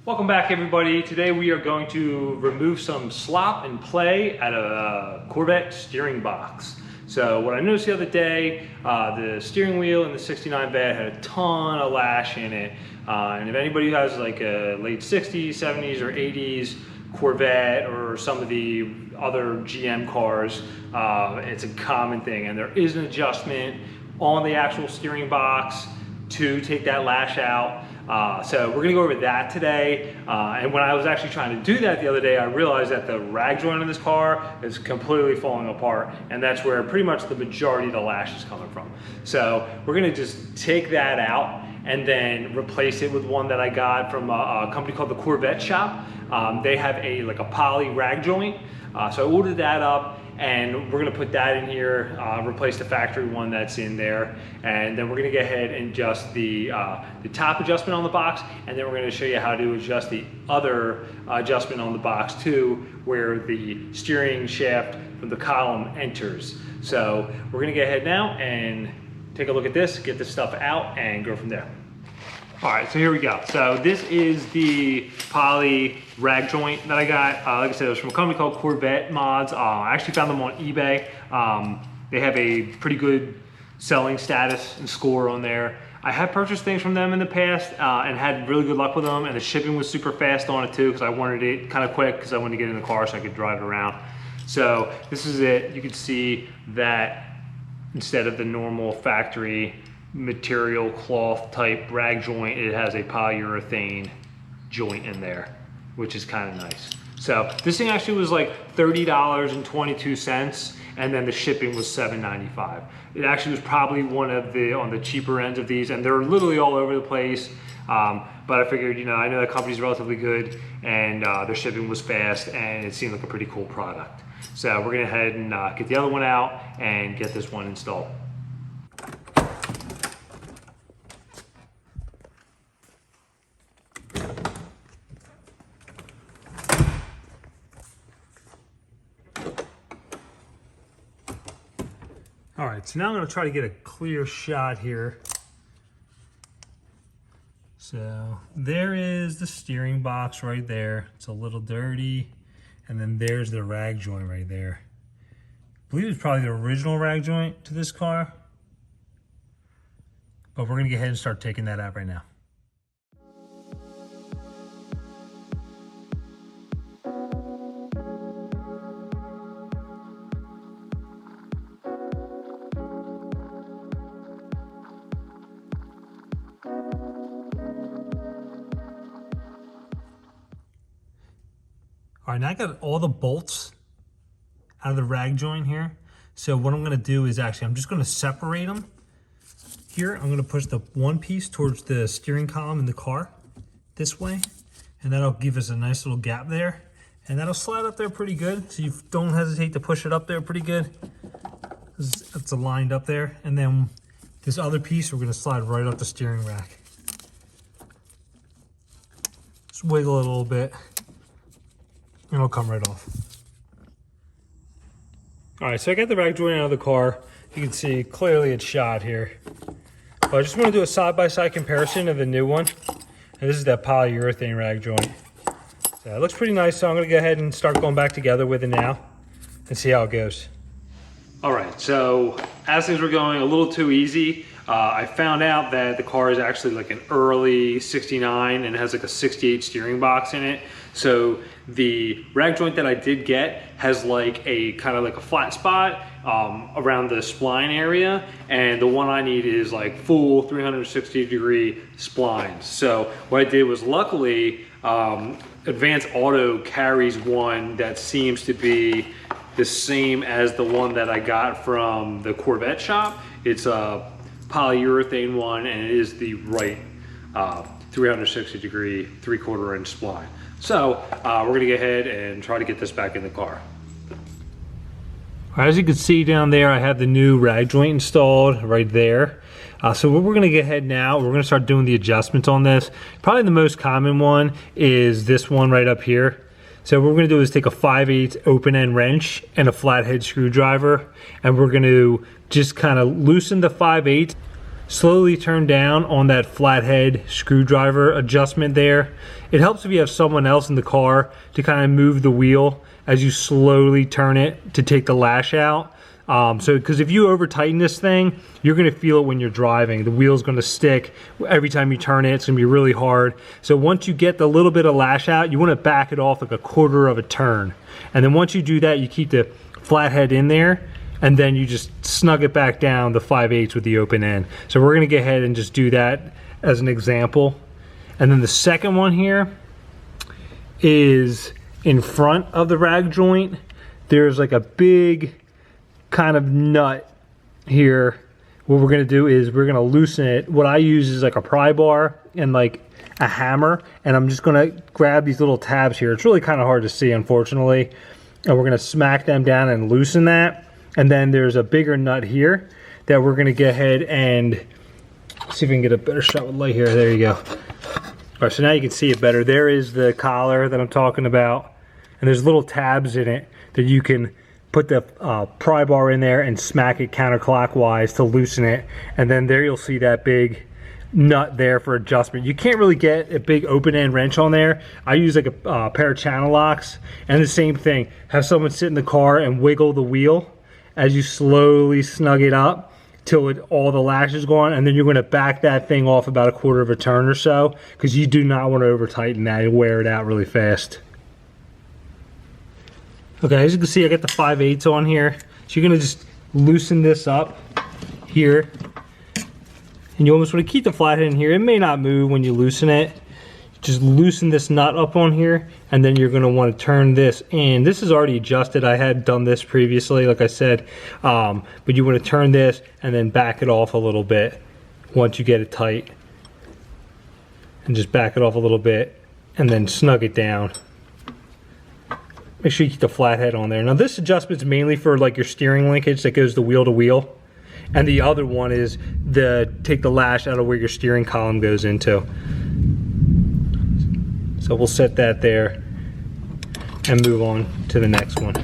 Welcome back, everybody. Today we are going to remove some slop and play out of a Corvette steering box. So what I noticed the other day, the steering wheel in the 69 Vet had a ton of lash in it. And if anybody who has like a late 60s, 70s, or 80s Corvette or some of the other GM cars, it's a common thing. And there is an adjustment on the actual steering box to take that lash out. So we're gonna go over that today. And when I was actually trying to do that the other day, I realized that the rag joint in this car is completely falling apart, and that's where pretty much the majority of the lash is coming from. So we're gonna just take that out and then replace it with one that I got from a company called the Corvette Shop. They have a poly rag joint. So I ordered that up, and we're gonna put that in here, replace the factory one that's in there, and then we're gonna go ahead and adjust the top adjustment on the box, and then we're gonna show you how to adjust the other adjustment on the box too, where the steering shaft from the column enters. So we're gonna go ahead now and take a look at this, get this stuff out, and go from there. All right, so here we go. So this is the poly rag joint that I got. Like I said, it was from a company called Corvette Mods. I actually found them on eBay. They have a pretty good selling status and score on there. I have purchased things from them in the past and had really good luck with them, and the shipping was super fast on it too, because I wanted it kind of quick because I wanted to get in the car so I could drive it around. So this is it. You can see that instead of the normal factory material cloth type rag joint, it has a polyurethane joint in there, which is kind of nice. So this thing actually was like $30.22, and then the shipping was $7.95. It actually was probably one of the on the cheaper ends of these, and they're literally all over the place. But I figured, you know, I know that company's relatively good, and their shipping was fast, and it seemed like a pretty cool product. So we're gonna head and get the other one out and get this one installed. All right, so now I'm gonna try to get a clear shot here. So there is the steering box right there. It's a little dirty. And then there's the rag joint right there. I believe it's probably the original rag joint to this car. But we're gonna go ahead and start taking that out right now. All right, now I got all the bolts out of the rag joint here. So what I'm gonna do is I'm just gonna separate them here. I'm gonna push the one piece towards the steering column in the car this way, and that'll give us a nice little gap there. And that'll slide up there pretty good. So you don't hesitate to push it up there pretty good. It's aligned up there. And then this other piece, we're gonna slide right up the steering rack. Just wiggle it a little bit, and it'll come right off. All right, so I got the rag joint out of the car. You can see clearly it's shot here. But I just want to do a side-by-side comparison of the new one. And this is that polyurethane rag joint. So it looks pretty nice, so I'm gonna go ahead and start going back together with it now and see how it goes. All right, so as things were going a little too easy, I found out that the car is actually like an early 69 and it has like a 68 steering box in it. So the rag joint that I did get has like a kind of like a flat spot around the spline area, and the one I need is like full 360-degree splines. So what I did was, luckily, Advanced Auto carries one that seems to be the same as the one that I got from the Corvette shop. It's a polyurethane one, and it is the right 360-degree 3/4 inch spline. So we're gonna go ahead and try to get this back in the car. All right, as you can see down there, I have the new rag joint installed right there. So what we're gonna go ahead now, we're gonna start doing the adjustments on this. Probably the most common one is this one right up here. So what we're gonna do is take a 5/8 open end wrench and a flathead screwdriver, and we're gonna just kind of loosen the 5/8 slowly turn down on that flathead screwdriver adjustment there. It helps if you have someone else in the car to kind of move the wheel as you slowly turn it to take the lash out. Because if you over tighten this thing, you're going to feel it when you're driving. The wheel's going to stick every time you turn it. It's going to be really hard. So once you get the little bit of lash out, you want to back it off like a quarter of a turn. And then once you do that, you keep the flathead in there, and then you just snug it back down the 5/8 with the open end. So we're going to go ahead and just do that as an example. And then the second one here is in front of the rag joint. There's like a big kind of nut here. What we're gonna do is we're gonna loosen it. What I use is like a pry bar and like a hammer, and I'm just gonna grab these little tabs here. It's really kind of hard to see, unfortunately, and we're gonna smack them down and loosen that. And then there's a bigger nut here that we're gonna go ahead and see if we can get a better shot with light here. There you go. All right, so now you can see it better. There is the collar that I'm talking about, and there's little tabs in it that you can put the pry bar in there and smack it counterclockwise to loosen it. And then there you'll see that big nut there for adjustment. You can't really get a big open end wrench on there. I use like a pair of channel locks, and the same thing. Have someone sit in the car and wiggle the wheel as you slowly snug it up till all the lash is gone, and then you're going to back that thing off about a quarter of a turn or so, because you do not want to over tighten that and wear it out really fast. Okay, as you can see, I got the 5/8 on here. So you're gonna just loosen this up here. And you almost wanna keep the flathead in here. It may not move when you loosen it. Just loosen this nut up on here, and then you're gonna wanna turn this in. This is already adjusted. I had done this previously, like I said. But you wanna turn this and then back it off a little bit once you get it tight. And just back it off a little bit and then snug it down. Make sure you keep the flathead on there. Now this adjustment's mainly for like your steering linkage that goes the wheel to wheel. And the other one is take the lash out of where your steering column goes into. So we'll set that there and move on to the next one.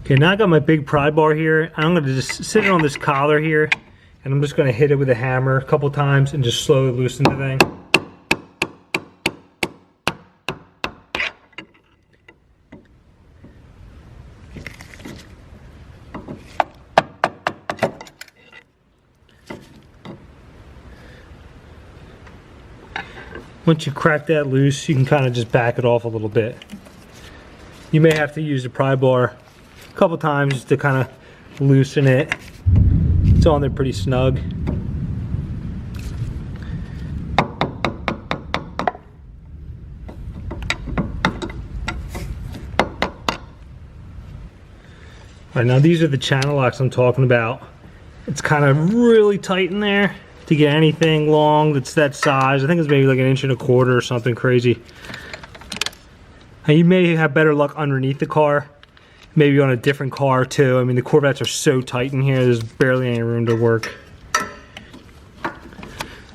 Okay, now I got my big pry bar here. I'm gonna just sit it on this collar here, and I'm just gonna hit it with a hammer a couple times and just slowly loosen the thing. Once you crack that loose, you can kind of just back it off a little bit. You may have to use the pry bar a couple times just to kind of loosen it. It's on there pretty snug. All right, now these are the channel locks I'm talking about. It's kind of really tight in there to get anything long that's that size. I think it's maybe like 1.25 inches or something crazy. Now you may have better luck underneath the car, maybe on a different car too. I mean, the Corvettes are so tight in here, there's barely any room to work.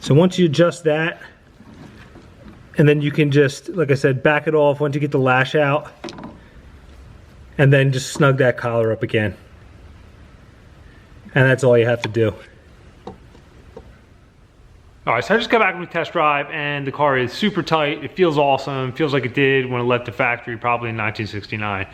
So once you adjust that, and then you can just, like I said, back it off once you get the lash out, and then just snug that collar up again. And that's all you have to do. All right, so I just got back from a test drive, and the car is super tight. It feels awesome. Feels like it did when it left the factory, probably in 1969.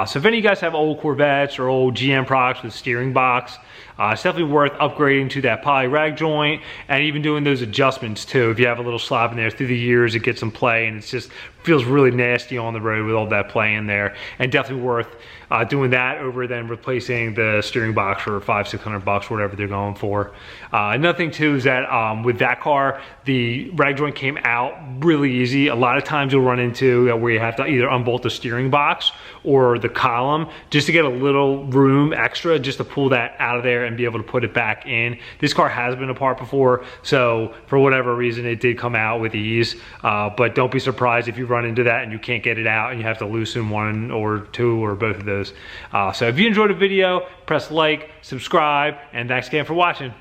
So if any of you guys have old Corvettes or old GM products with steering box, it's definitely worth upgrading to that poly rag joint, and even doing those adjustments too. If you have a little slop in there, through the years it gets some play, and it's just feels really nasty on the road with all that play in there. And definitely worth doing that over than replacing the steering box for $500-600, whatever they're going for. Another thing too is that with that car, the rag joint came out really easy. A lot of times you'll run into where you have to either unbolt the steering box or the column just to get a little room extra, just to pull that out of there and be able to put it back in. This car has been apart before, so for whatever reason it did come out with ease. But don't be surprised if you run into that and you can't get it out and you have to loosen one or two or both of those. So if you enjoyed the video, press like, subscribe, and thanks again for watching.